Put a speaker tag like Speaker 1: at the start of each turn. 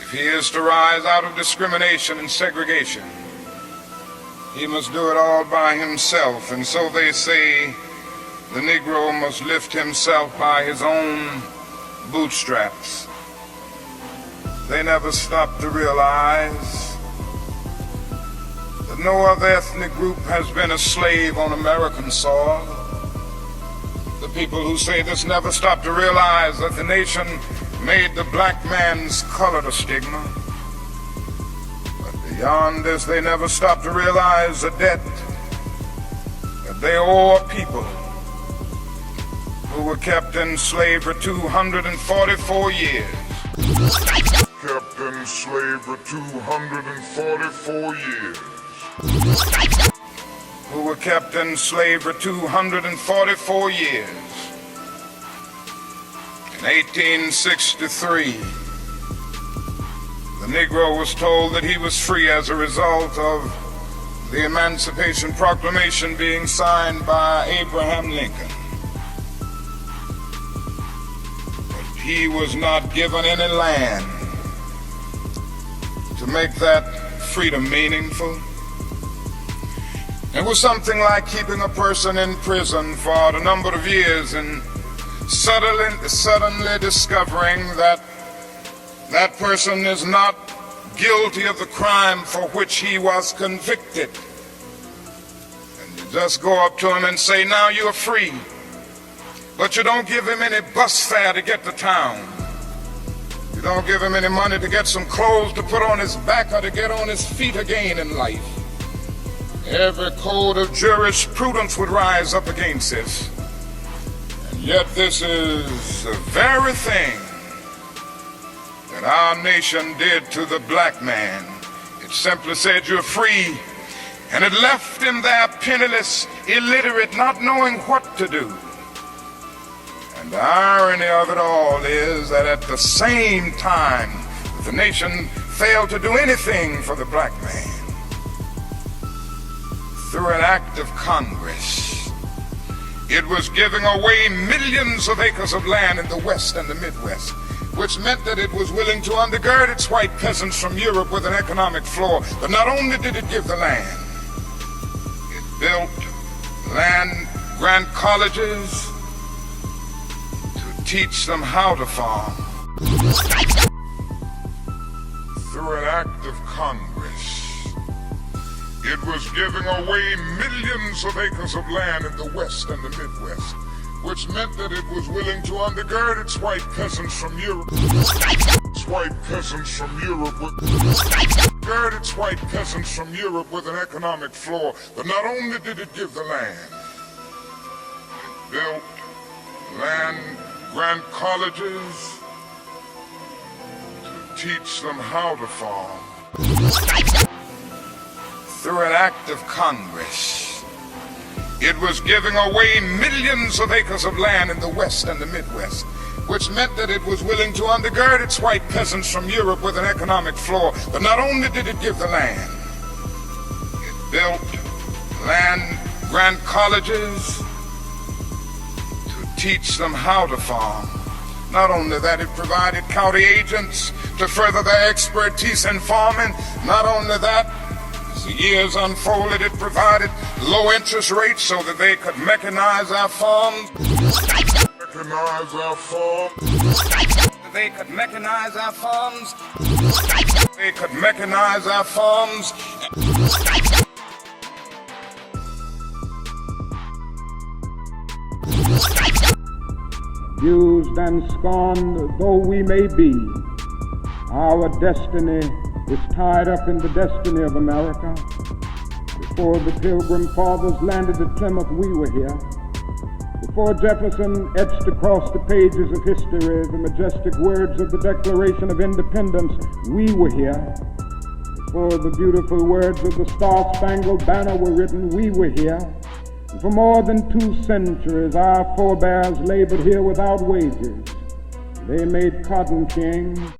Speaker 1: If he is to rise out of discrimination and segregation, he must do it all by himself. And so they say the Negro must lift himself by his own bootstraps. They never stop to realize that no other ethnic group has been a slave on American soil. The people who say this never stop to realize that the nation made the black man's color a stigma. But beyond this, they never stop to realize the debt that they owe a people who were kept in slavery 244 years.
Speaker 2: Kept in slavery 244 years.
Speaker 1: Who were kept in slavery 244 years. In 1863, the Negro was told that he was free as a result of the Emancipation Proclamation being signed by Abraham Lincoln. But he was not given any land to make that freedom meaningful. It was something like keeping a person in prison for a number of years and suddenly discovering that that person is not guilty of the crime for which he was convicted. And you just go up to him and say, now you're free. But you don't give him any bus fare to get to town. You don't give him any money to get some clothes to put on his back or to get on his feet again in life. Every code of jurisprudence would rise up against this. And yet this is the very thing that our nation did to the black man. It simply said you're free, and it left him there penniless, illiterate, not knowing what to do. And the irony of it all is that at the same time the nation failed to do anything for the black man, through an act of Congress, it was giving away millions of acres of land in the West and the Midwest, which meant that it was willing to undergird its white peasants from Europe with an economic floor. But not only did it give the land, it built land-grant colleges to teach them how to farm. Through an act of Congress, it was giving away millions of acres of land in the West and the Midwest, which meant that it was willing to undergird its white peasants from Europe. Its white peasants from Europe with an economic floor. But not only did it give the land, it built land-grant colleges to teach them how to farm. Through an act of Congress, it was giving away millions of acres of land in the West and the Midwest, which meant that it was willing to undergird its white peasants from Europe with an economic floor. But not only did it give the land, it built land-grant colleges to teach them how to farm. Not only that, it provided county agents to further their expertise in farming. Not only that, as the years unfolded, it provided low interest rates so that they could mechanize our farms. They could mechanize our farms. They could mechanize our farms.
Speaker 3: Abused and scorned though we may be, our destiny is tied up in the destiny of America. Before the Pilgrim Fathers landed at Plymouth, we were here. Before Jefferson etched across the pages of history the majestic words of the Declaration of Independence, we were here. Before the beautiful words of the Star-Spangled Banner were written, we were here. And for more than 2 centuries, our forebears labored here without wages. They made cotton king.